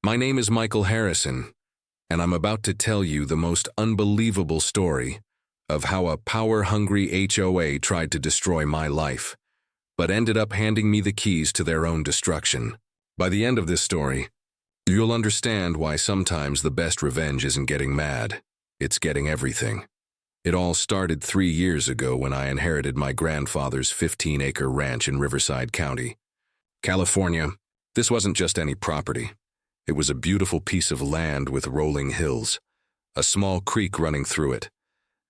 My name is Michael Harrison, and I'm about to tell you the most unbelievable story of how a power-hungry HOA tried to destroy my life, but ended up handing me the keys to their own destruction. By the end of this story, you'll understand why sometimes the best revenge isn't getting mad, it's getting everything. It all started 3 years ago when I inherited my grandfather's 15-acre ranch in Riverside County, California. This wasn't just any property. It was a beautiful piece of land with rolling hills, a small creek running through it,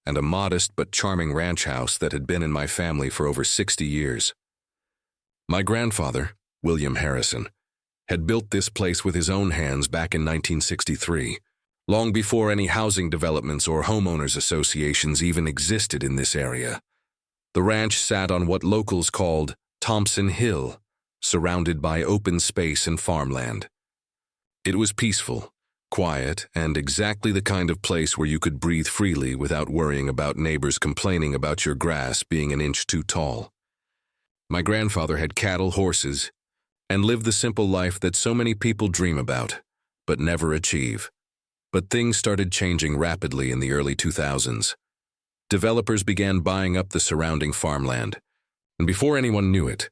and a modest but charming ranch house that had been in my family for over 60 years. My grandfather, William Harrison, had built this place with his own hands back in 1963, long before any housing developments or homeowners associations even existed in this area. The ranch sat on what locals called Thompson Hill, surrounded by open space and farmland. It was peaceful, quiet, and exactly the kind of place where you could breathe freely without worrying about neighbors complaining about your grass being an inch too tall. My grandfather had cattle, horses, and lived the simple life that so many people dream about, but never achieve. But things started changing rapidly in the early 2000s. Developers began buying up the surrounding farmland, and before anyone knew it,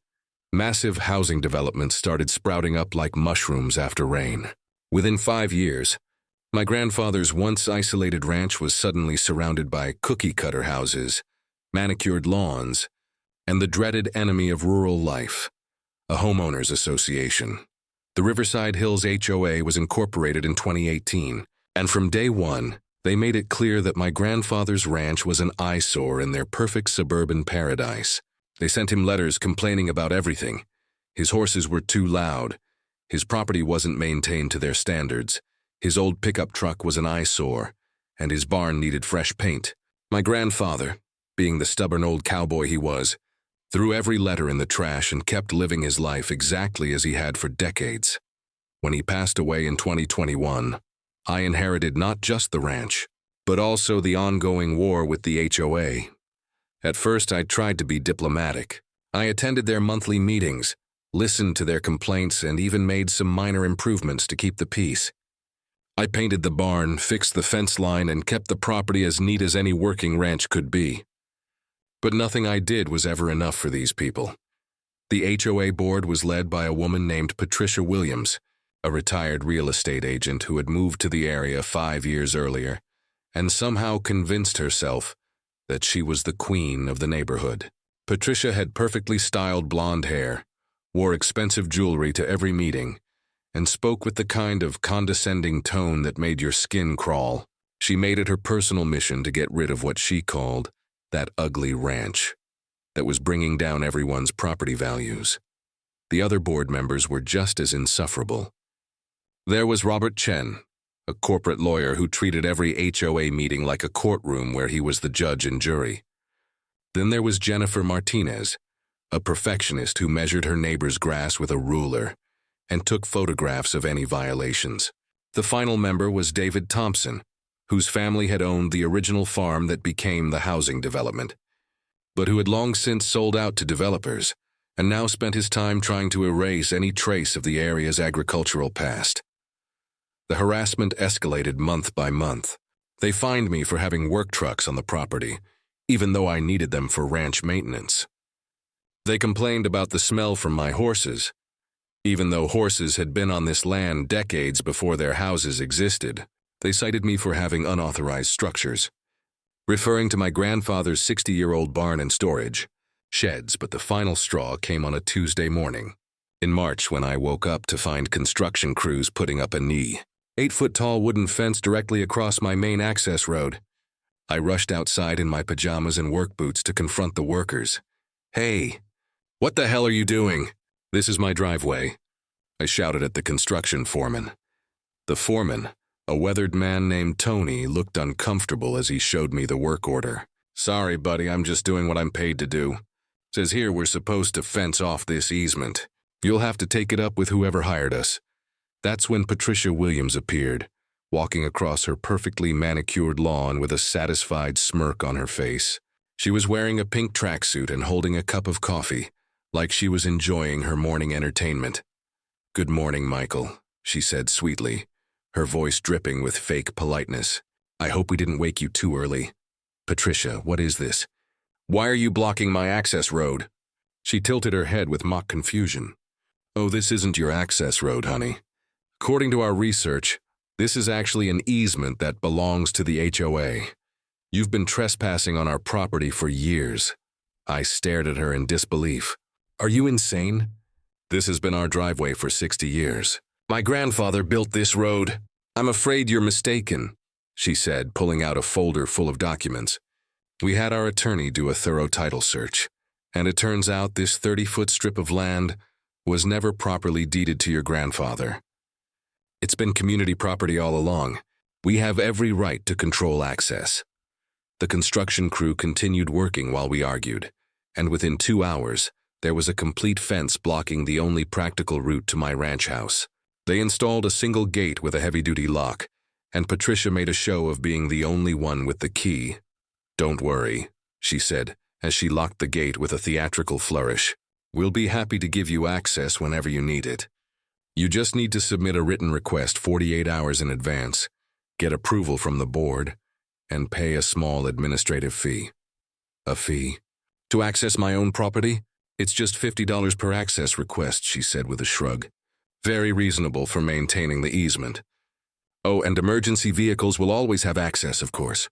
massive housing developments started sprouting up like mushrooms after rain. Within 5 years, my grandfather's once isolated ranch was suddenly surrounded by cookie-cutter houses, manicured lawns, and the dreaded enemy of rural life, a homeowners association. The Riverside Hills HOA was incorporated in 2018, and from day one, they made it clear that my grandfather's ranch was an eyesore in their perfect suburban paradise. They sent him letters complaining about everything. His horses were too loud, his property wasn't maintained to their standards, his old pickup truck was an eyesore, and his barn needed fresh paint. My grandfather, being the stubborn old cowboy he was, threw every letter in the trash and kept living his life exactly as he had for decades. When he passed away in 2021, I inherited not just the ranch, but also the ongoing war with the HOA. At first, I tried to be diplomatic. I attended their monthly meetings, listened to their complaints, and even made some minor improvements to keep the peace. I painted the barn, fixed the fence line, and kept the property as neat as any working ranch could be. But nothing I did was ever enough for these people. The HOA board was led by a woman named Patricia Williams, a retired real estate agent who had moved to the area 5 years earlier, and somehow convinced herself that she was the queen of the neighborhood. Patricia had perfectly styled blonde hair, wore expensive jewelry to every meeting, and spoke with the kind of condescending tone that made your skin crawl. She made it her personal mission to get rid of what she called that ugly ranch that was bringing down everyone's property values. The other board members were just as insufferable. There was Robert Chen, a corporate lawyer who treated every HOA meeting like a courtroom where he was the judge and jury. Then there was Jennifer Martinez, a perfectionist who measured her neighbor's grass with a ruler and took photographs of any violations. The final member was David Thompson, whose family had owned the original farm that became the housing development, but who had long since sold out to developers and now spent his time trying to erase any trace of the area's agricultural past. The harassment escalated month by month. They fined me for having work trucks on the property, even though I needed them for ranch maintenance. They complained about the smell from my horses, even though horses had been on this land decades before their houses existed. They cited me for having unauthorized structures, referring to my grandfather's 60-year-old barn and storage sheds, but the final straw came on a Tuesday morning, in March, when I woke up to find construction crews putting up a 8-foot-tall wooden fence directly across my main access road. I rushed outside in my pajamas and work boots to confront the workers. "Hey, what the hell are you doing? This is my driveway," I shouted at the construction foreman. The foreman, a weathered man named Tony, looked uncomfortable as he showed me the work order. "Sorry, buddy, I'm just doing what I'm paid to do. Says here we're supposed to fence off this easement. You'll have to take it up with whoever hired us." That's when Patricia Williams appeared, walking across her perfectly manicured lawn with a satisfied smirk on her face. She was wearing a pink tracksuit and holding a cup of coffee, like she was enjoying her morning entertainment. "Good morning, Michael," she said sweetly, her voice dripping with fake politeness. "I hope we didn't wake you too early. Patricia, what is this? Why are you blocking my access road?" She tilted her head with mock confusion. "Oh, this isn't your access road, honey. According to our research, this is actually an easement that belongs to the HOA. You've been trespassing on our property for years." I stared at her in disbelief. "Are you insane? This has been our driveway for 60 years. My grandfather built this road." "I'm afraid you're mistaken," she said, pulling out a folder full of documents. "We had our attorney do a thorough title search, and it turns out this 30-foot strip of land was never properly deeded to your grandfather. It's been community property all along. We have every right to control access." The construction crew continued working while we argued, and within 2 hours, there was a complete fence blocking the only practical route to my ranch house. They installed a single gate with a heavy-duty lock, and Patricia made a show of being the only one with the key. "Don't worry," she said, as she locked the gate with a theatrical flourish. "We'll be happy to give you access whenever you need it. You just need to submit a written request 48 hours in advance, get approval from the board, and pay a small administrative fee." "A fee? To access my own property? It's just $50 per access request," she said with a shrug. "Very reasonable for maintaining the easement. Oh, and emergency vehicles will always have access, of course.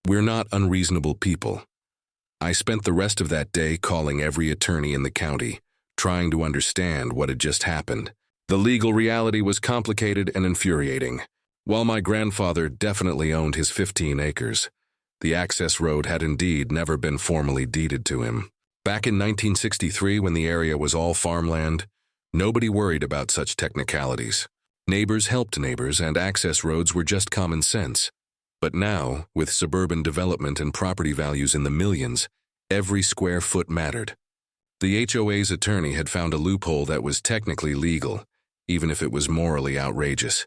We're not unreasonable people." I spent the rest of that day calling every attorney in the county, trying to understand what had just happened. The legal reality was complicated and infuriating. While my grandfather definitely owned his 15 acres, the access road had indeed never been formally deeded to him. Back in 1963, when the area was all farmland, nobody worried about such technicalities. Neighbors helped neighbors, and access roads were just common sense. But now, with suburban development and property values in the millions, every square foot mattered. The HOA's attorney had found a loophole that was technically legal, even if it was morally outrageous.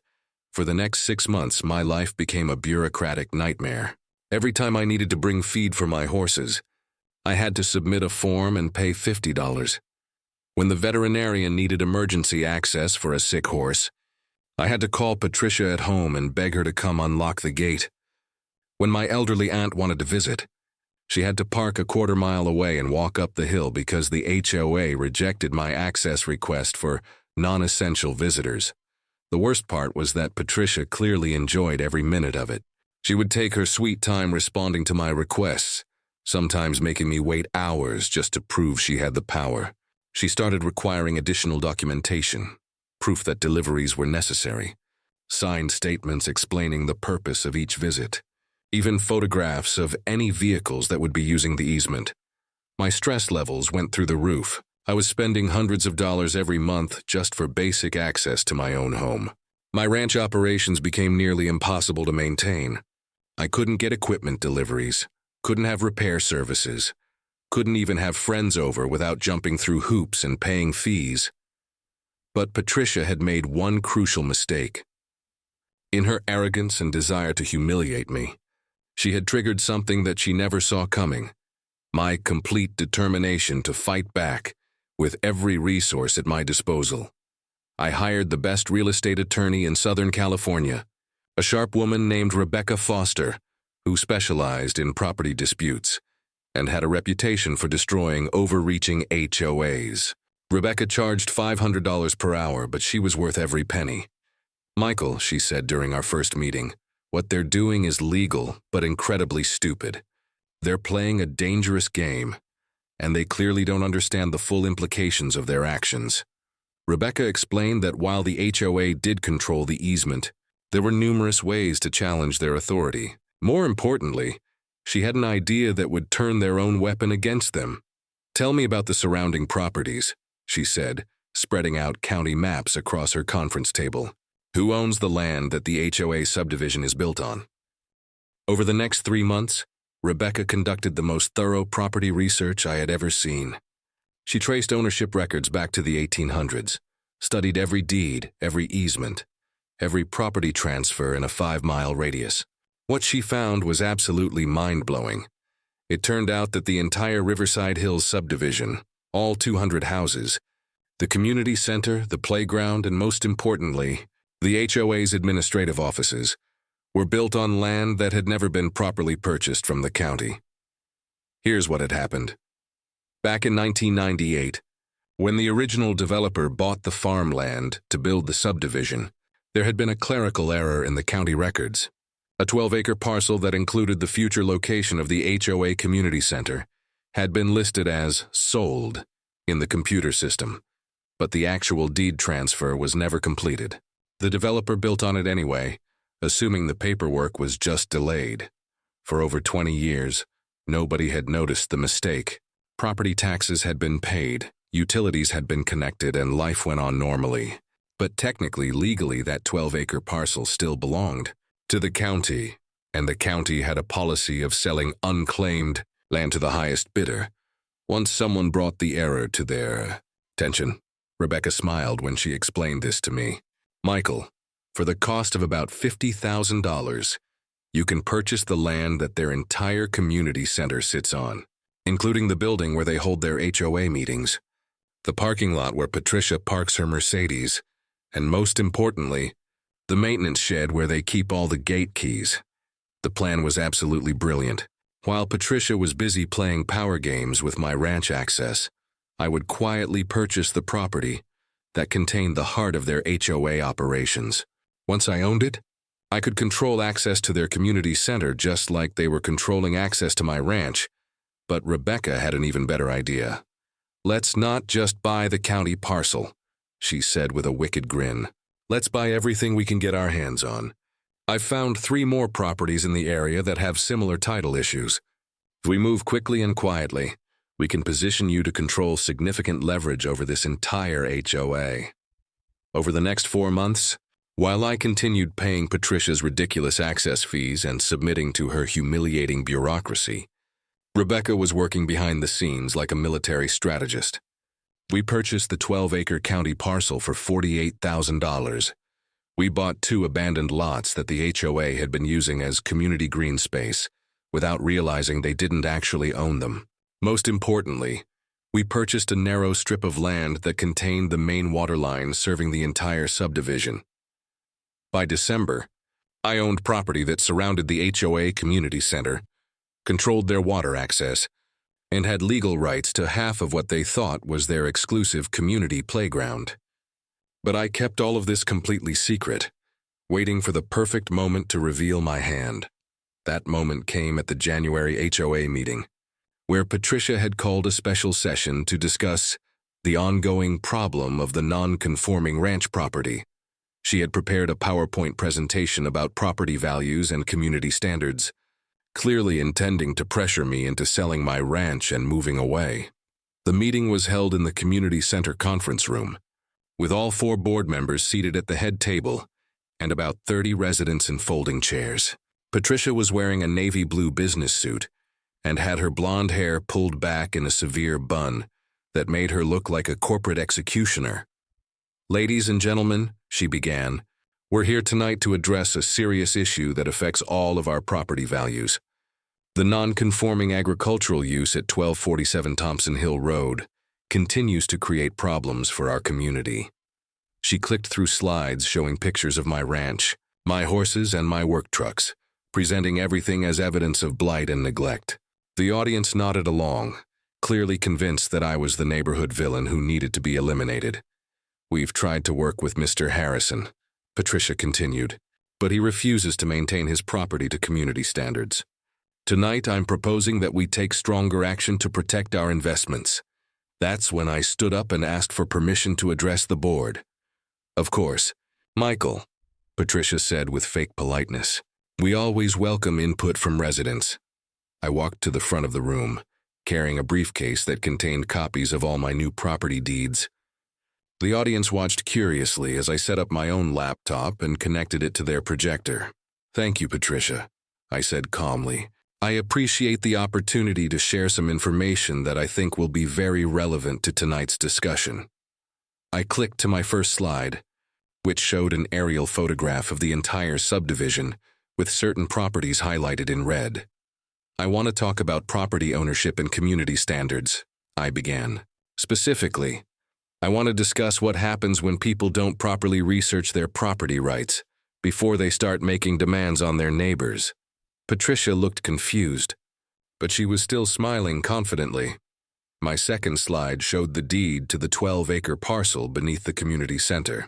For the next 6 months, my life became a bureaucratic nightmare. Every time I needed to bring feed for my horses, I had to submit a form and pay $50. When the veterinarian needed emergency access for a sick horse, I had to call Patricia at home and beg her to come unlock the gate. When my elderly aunt wanted to visit, she had to park a quarter-mile away and walk up the hill because the HOA rejected my access request for non-essential visitors. The worst part was that Patricia clearly enjoyed every minute of it. She would take her sweet time responding to my requests, sometimes making me wait hours just to prove she had the power. She started requiring additional documentation, proof that deliveries were necessary, signed statements explaining the purpose of each visit, even photographs of any vehicles that would be using the easement. My stress levels went through the roof. I was spending hundreds of dollars every month just for basic access to my own home. My ranch operations became nearly impossible to maintain. I couldn't get equipment deliveries, couldn't have repair services, couldn't even have friends over without jumping through hoops and paying fees. But Patricia had made one crucial mistake. In her arrogance and desire to humiliate me, she had triggered something that she never saw coming: my complete determination to fight back with every resource at my disposal. I hired the best real estate attorney in Southern California, a sharp woman named Rebecca Foster, who specialized in property disputes and had a reputation for destroying overreaching HOAs. Rebecca charged $500 per hour, but she was worth every penny. "Michael," she said during our first meeting, "what they're doing is legal, but incredibly stupid. They're playing a dangerous game, and they clearly don't understand the full implications of their actions." Rebecca explained that while the HOA did control the easement, there were numerous ways to challenge their authority. More importantly, she had an idea that would turn their own weapon against them. "Tell me about the surrounding properties," she said, spreading out county maps across her conference table. "Who owns the land that the HOA subdivision is built on?" Over the next 3 months, Rebecca conducted the most thorough property research I had ever seen. She traced ownership records back to the 1800s, studied every deed, every easement, every property transfer in a 5-mile radius. What she found was absolutely mind-blowing. It turned out that the entire Riverside Hills subdivision, all 200 houses, the community center, the playground, and most importantly, The HOA's administrative offices were built on land that had never been properly purchased from the county. Here's what had happened. Back in 1998, when the original developer bought the farmland to build the subdivision, there had been a clerical error in the county records. A 12-acre parcel that included the future location of the HOA community center had been listed as sold in the computer system, but the actual deed transfer was never completed. The developer built on it anyway, assuming the paperwork was just delayed. For over 20 years, nobody had noticed the mistake. Property taxes had been paid, utilities had been connected, and life went on normally. But technically, legally, that 12-acre parcel still belonged to the county, and the county had a policy of selling unclaimed land to the highest bidder. Once someone brought the error to their attention, Rebecca smiled when she explained this to me. Michael, for the cost of about $50,000, you can purchase the land that their entire community center sits on, including the building where they hold their HOA meetings, the parking lot where Patricia parks her Mercedes, and most importantly, the maintenance shed where they keep all the gate keys. The plan was absolutely brilliant. While Patricia was busy playing power games with my ranch access, I would quietly purchase the property that contained the heart of their HOA operations. Once I owned it, I could control access to their community center just like they were controlling access to my ranch. But Rebecca had an even better idea. Let's not just buy the county parcel, she said with a wicked grin. Let's buy everything we can get our hands on. I've found 3 more properties in the area that have similar title issues. If we move quickly and quietly, we can position you to control significant leverage over this entire HOA. Over the next 4 months, while I continued paying Patricia's ridiculous access fees and submitting to her humiliating bureaucracy, Rebecca was working behind the scenes like a military strategist. We purchased the 12-acre county parcel for $48,000. We bought 2 abandoned lots that the HOA had been using as community green space, without realizing they didn't actually own them. Most importantly, we purchased a narrow strip of land that contained the main water line serving the entire subdivision. By December, I owned property that surrounded the HOA community center, controlled their water access, and had legal rights to half of what they thought was their exclusive community playground. But I kept all of this completely secret, waiting for the perfect moment to reveal my hand. That moment came at the January HOA meeting, where Patricia had called a special session to discuss the ongoing problem of the non-conforming ranch property. She had prepared a PowerPoint presentation about property values and community standards, clearly intending to pressure me into selling my ranch and moving away. The meeting was held in the community center conference room, with all 4 board members seated at the head table and about 30 residents in folding chairs. Patricia was wearing a navy blue business suit and had her blonde hair pulled back in a severe bun that made her look like a corporate executioner. "Ladies and gentlemen," she began, "we're here tonight to address a serious issue that affects all of our property values. The non-conforming agricultural use at 1247 Thompson Hill Road continues to create problems for our community." She clicked through slides showing pictures of my ranch, my horses, and my work trucks, presenting everything as evidence of blight and neglect. The audience nodded along, clearly convinced that I was the neighborhood villain who needed to be eliminated. "We've tried to work with Mr. Harrison," Patricia continued, "but he refuses to maintain his property to community standards. Tonight, I'm proposing that we take stronger action to protect our investments." That's when I stood up and asked for permission to address the board. "Of course, Michael," Patricia said with fake politeness, "we always welcome input from residents." I walked to the front of the room, carrying a briefcase that contained copies of all my new property deeds. The audience watched curiously as I set up my own laptop and connected it to their projector. "Thank you, Patricia," I said calmly. "I appreciate the opportunity to share some information that I think will be very relevant to tonight's discussion." I clicked to my first slide, which showed an aerial photograph of the entire subdivision with certain properties highlighted in red. "I want to talk about property ownership and community standards," I began. "Specifically, I want to discuss what happens when people don't properly research their property rights before they start making demands on their neighbors. Patricia looked confused, but she was still smiling confidently. My second slide showed the deed to the 12-acre parcel beneath the community center.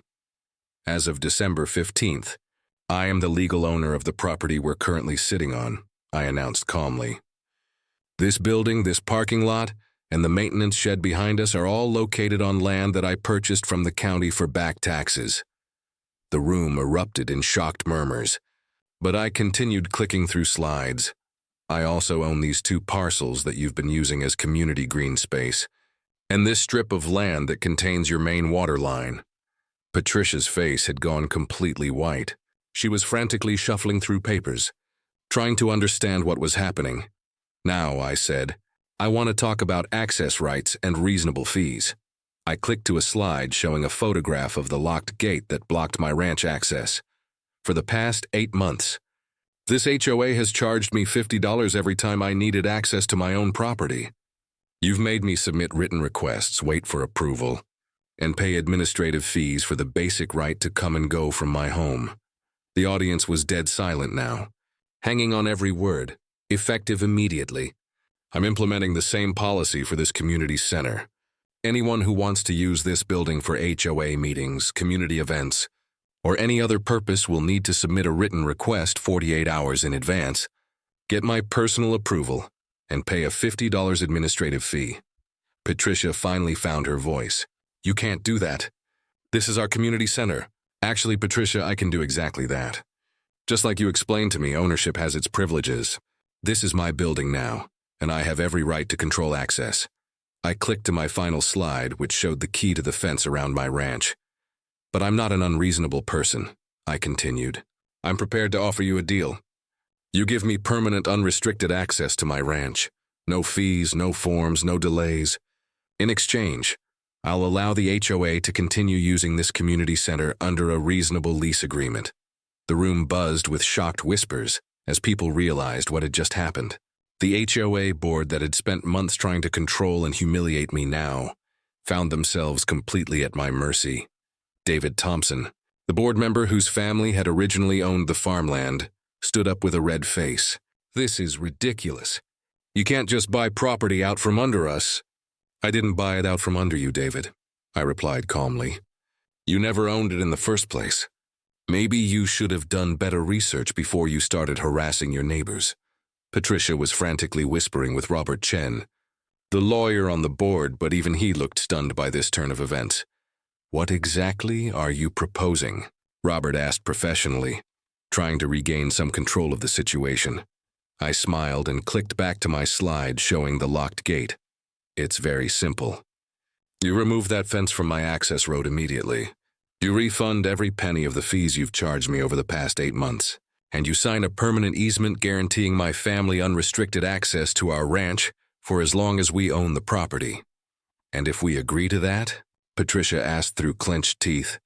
As of December 15th, I am the legal owner of the property we're currently sitting on, I announced calmly. This building, this parking lot, and the maintenance shed behind us are all located on land that I purchased from the county for back taxes. The room erupted in shocked murmurs, but I continued clicking through slides. I also own these 2 parcels that you've been using as community green space, and this strip of land that contains your main water line. Patricia's face had gone completely white. She was frantically shuffling through papers, trying to understand what was happening. Now, I said, I want to talk about access rights and reasonable fees. I clicked to a slide showing a photograph of the locked gate that blocked my ranch access. For the past 8 months, this HOA has charged me $50 every time I needed access to my own property. You've made me submit written requests, wait for approval, and pay administrative fees for the basic right to come and go from my home. The audience was dead silent now, hanging on every word, effective immediately. I'm implementing the same policy for this community center. Anyone who wants to use this building for HOA meetings, community events, or any other purpose will need to submit a written request 48 hours in advance, get my personal approval, and pay a $50 administrative fee. Patricia finally found her voice. You can't do that. This is our community center. Actually, Patricia, I can do exactly that. Just like you explained to me, ownership has its privileges. This is my building now, and I have every right to control access. I clicked to my final slide, which showed the key to the fence around my ranch. But I'm not an unreasonable person, I continued. I'm prepared to offer you a deal. You give me permanent, unrestricted access to my ranch. No fees, no forms, no delays. In exchange, I'll allow the HOA to continue using this community center under a reasonable lease agreement. The room buzzed with shocked whispers as people realized what had just happened. The HOA board that had spent months trying to control and humiliate me now found themselves completely at my mercy. David Thompson, the board member whose family had originally owned the farmland, stood up with a red face. This is ridiculous. You can't just buy property out from under us. I didn't buy it out from under you, David, I replied calmly. You never owned it in the first place. Maybe you should have done better research before you started harassing your neighbors. Patricia was frantically whispering with Robert Chen, the lawyer on the board, but even he looked stunned by this turn of events. What exactly are you proposing? Robert asked professionally, trying to regain some control of the situation. I smiled and clicked back to my slide showing the locked gate. It's very simple. You remove that fence from my access road immediately. You refund every penny of the fees you've charged me over the past 8 months, and you sign a permanent easement guaranteeing my family unrestricted access to our ranch for as long as we own the property. And if we agree to that, Patricia asked through clenched teeth,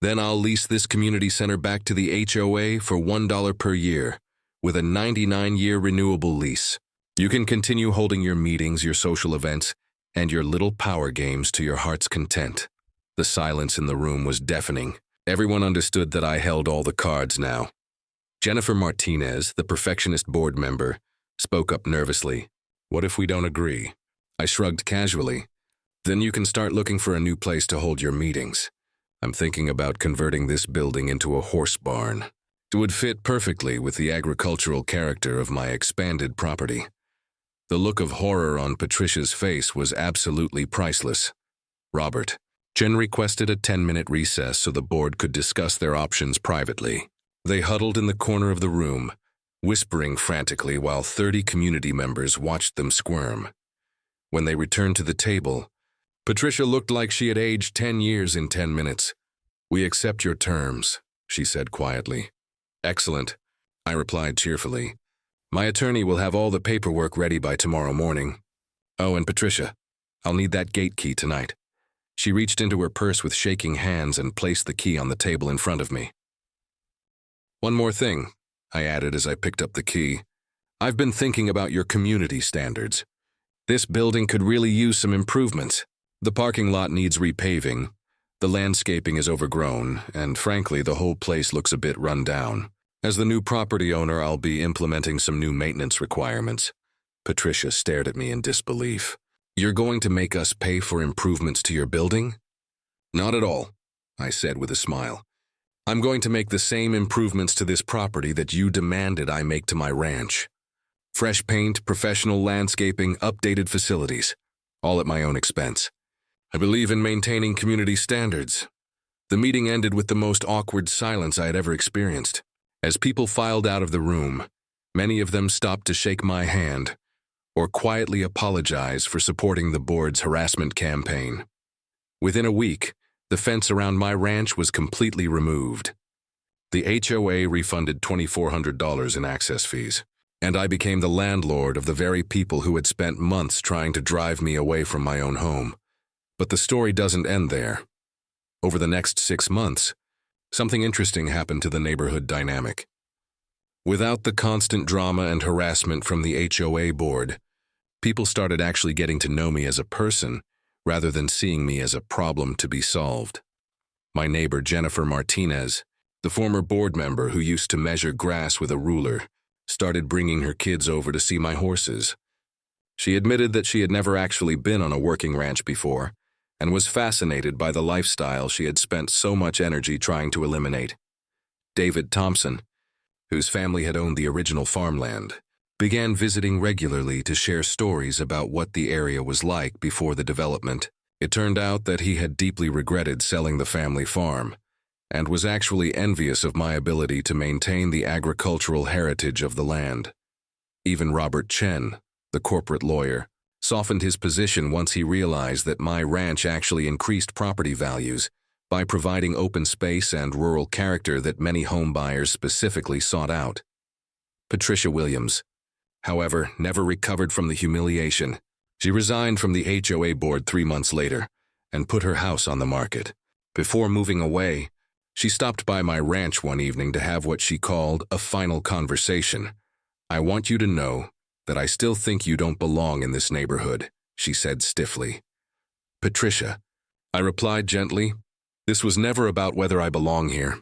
then I'll lease this community center back to the HOA for $1 per year, with a 99-year renewable lease. You can continue holding your meetings, your social events, and your little power games to your heart's content. The silence in the room was deafening. Everyone understood that I held all the cards now. Jennifer Martinez, the perfectionist board member, spoke up nervously. What if we don't agree? I shrugged casually. Then you can start looking for a new place to hold your meetings. I'm thinking about converting this building into a horse barn. It would fit perfectly with the agricultural character of my expanded property. The look of horror on Patricia's face was absolutely priceless. Robert, Jen requested a 10-minute recess so the board could discuss their options privately. They huddled in the corner of the room, whispering frantically while 30 community members watched them squirm. When they returned to the table, Patricia looked like she had aged 10 years in 10 minutes. We accept your terms, she said quietly. Excellent, I replied cheerfully. My attorney will have all the paperwork ready by tomorrow morning. Oh, and Patricia, I'll need that gate key tonight. She reached into her purse with shaking hands and placed the key on the table in front of me. One more thing, I added as I picked up the key. I've been thinking about your community standards. This building could really use some improvements. The parking lot needs repaving, the landscaping is overgrown, and frankly, the whole place looks a bit run down. As the new property owner, I'll be implementing some new maintenance requirements." Patricia stared at me in disbelief. "You're going to make us pay for improvements to your building?" "Not at all," I said with a smile. "I'm going to make the same improvements to this property that you demanded I make to my ranch. Fresh paint, professional landscaping, updated facilities, all at my own expense. I believe in maintaining community standards." The meeting ended with the most awkward silence I had ever experienced. As people filed out of the room, many of them stopped to shake my hand or quietly apologize for supporting the board's harassment campaign. Within a week, the fence around my ranch was completely removed. The HOA refunded $2,400 in access fees, and I became the landlord of the very people who had spent months trying to drive me away from my own home. But the story doesn't end there. Over the next 6 months, something interesting happened to the neighborhood dynamic. Without the constant drama and harassment from the HOA board, people started actually getting to know me as a person rather than seeing me as a problem to be solved. My neighbor Jennifer Martinez, the former board member who used to measure grass with a ruler, started bringing her kids over to see my horses. She admitted that she had never actually been on a working ranch before and was fascinated by the lifestyle she had spent so much energy trying to eliminate. David Thompson, whose family had owned the original farmland, began visiting regularly to share stories about what the area was like before the development. It turned out that he had deeply regretted selling the family farm and was actually envious of my ability to maintain the agricultural heritage of the land. Even Robert Chen, the corporate lawyer, softened his position once he realized that my ranch actually increased property values by providing open space and rural character that many homebuyers specifically sought out. Patricia Williams, however, never recovered from the humiliation. She resigned from the HOA board 3 months later and put her house on the market. Before moving away, she stopped by my ranch one evening to have what she called a final conversation. "I want you to know that I still think you don't belong in this neighborhood," she said stiffly. "Patricia," I replied gently, "this was never about whether I belong here.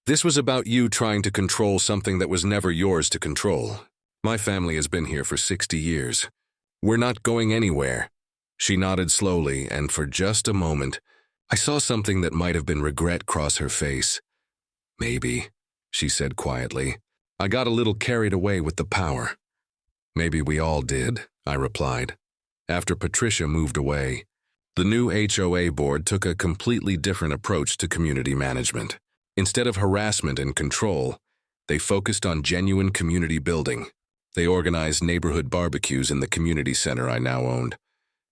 This was about you trying to control something that was never yours to control. My family has been here for 60 years. We're not going anywhere." She nodded slowly, and for just a moment, I saw something that might have been regret cross her face. "Maybe," she said quietly, "I got a little carried away with the power." "Maybe we all did," I replied. After Patricia moved away, the new HOA board took a completely different approach to community management. Instead of harassment and control, they focused on genuine community building. They organized neighborhood barbecues in the community center I now owned,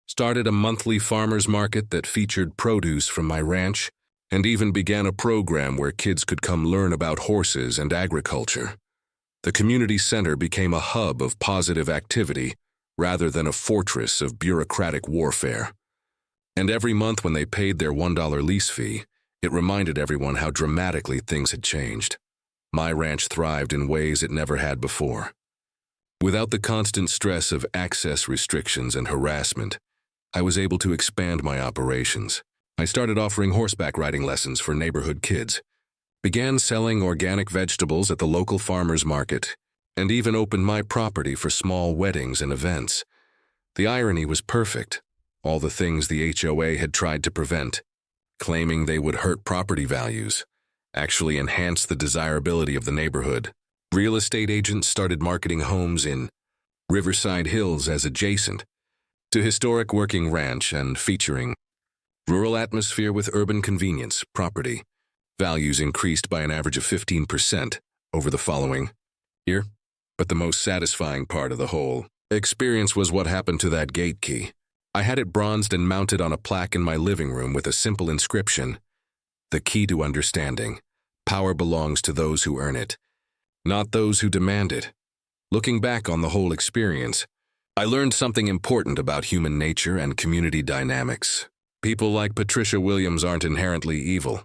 started a monthly farmers market that featured produce from my ranch, and even began a program where kids could come learn about horses and agriculture. The community center became a hub of positive activity rather than a fortress of bureaucratic warfare. And every month when they paid their $1 lease fee, it reminded everyone how dramatically things had changed. My ranch thrived in ways it never had before. Without the constant stress of access restrictions and harassment, I was able to expand my operations. I started offering horseback riding lessons for neighborhood kids, began selling organic vegetables at the local farmers market, and even opened my property for small weddings and events. The irony was perfect. All the things the HOA had tried to prevent, claiming they would hurt property values, actually enhanced the desirability of the neighborhood. Real estate agents started marketing homes in Riverside Hills as adjacent to historic working ranch and featuring rural atmosphere with urban convenience property. Values increased by an average of 15% over the following year. But the most satisfying part of the whole experience was what happened to that gate key. I had it bronzed and mounted on a plaque in my living room with a simple inscription: "The key to understanding. Power belongs to those who earn it, not those who demand it." Looking back on the whole experience, I learned something important about human nature and community dynamics. People like Patricia Williams aren't inherently evil.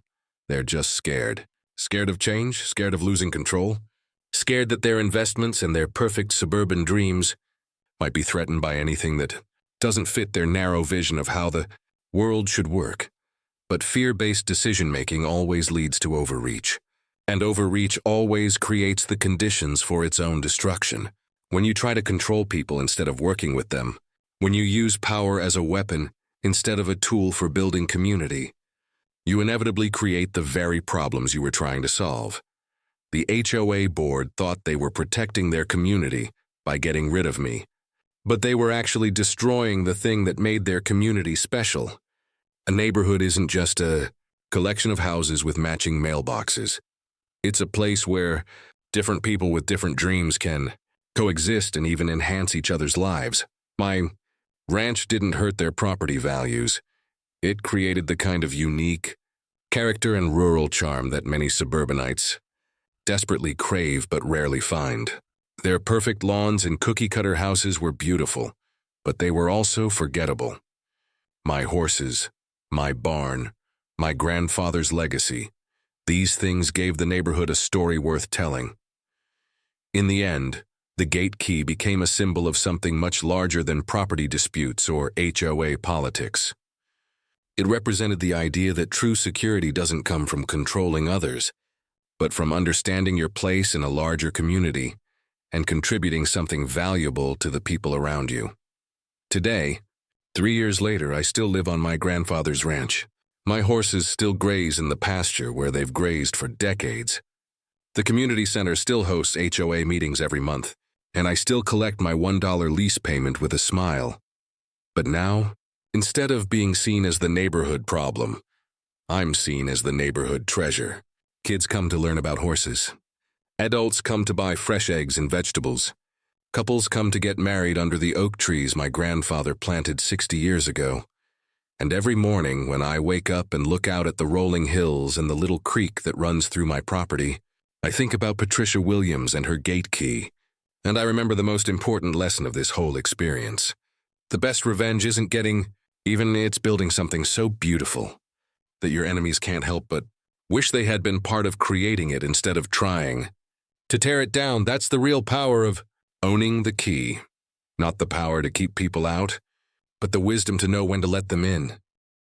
They're just scared. Scared of change, scared of losing control, scared that their investments and their perfect suburban dreams might be threatened by anything that doesn't fit their narrow vision of how the world should work. But fear-based decision-making always leads to overreach. And overreach always creates the conditions for its own destruction. When you try to control people instead of working with them, when you use power as a weapon instead of a tool for building community, you inevitably create the very problems you were trying to solve. The HOA board thought they were protecting their community by getting rid of me, but they were actually destroying the thing that made their community special. A neighborhood isn't just a collection of houses with matching mailboxes. It's a place where different people with different dreams can coexist and even enhance each other's lives. My ranch didn't hurt their property values. It created the kind of unique character and rural charm that many suburbanites desperately crave but rarely find. Their perfect lawns and cookie-cutter houses were beautiful, but they were also forgettable. My horses, my barn, my grandfather's legacy, these things gave the neighborhood a story worth telling. In the end, the gate key became a symbol of something much larger than property disputes or HOA politics. It represented the idea that true security doesn't come from controlling others, but from understanding your place in a larger community and contributing something valuable to the people around you. Today, 3 years later, I still live on my grandfather's ranch. My horses still graze in the pasture where they've grazed for decades. The community center still hosts HOA meetings every month, and I still collect my $1 lease payment with a smile. But now, instead of being seen as the neighborhood problem, I'm seen as the neighborhood treasure. Kids come to learn about horses. Adults come to buy fresh eggs and vegetables. Couples come to get married under the oak trees my grandfather planted 60 years ago. And every morning when I wake up and look out at the rolling hills and the little creek that runs through my property, I think about Patricia Williams and her gate key. And I remember the most important lesson of this whole experience. The best revenge isn't getting, it's building something so beautiful that your enemies can't help but wish they had been part of creating it instead of trying. To tear it down, that's the real power of owning the key. Not the power to keep people out, but the wisdom to know when to let them in.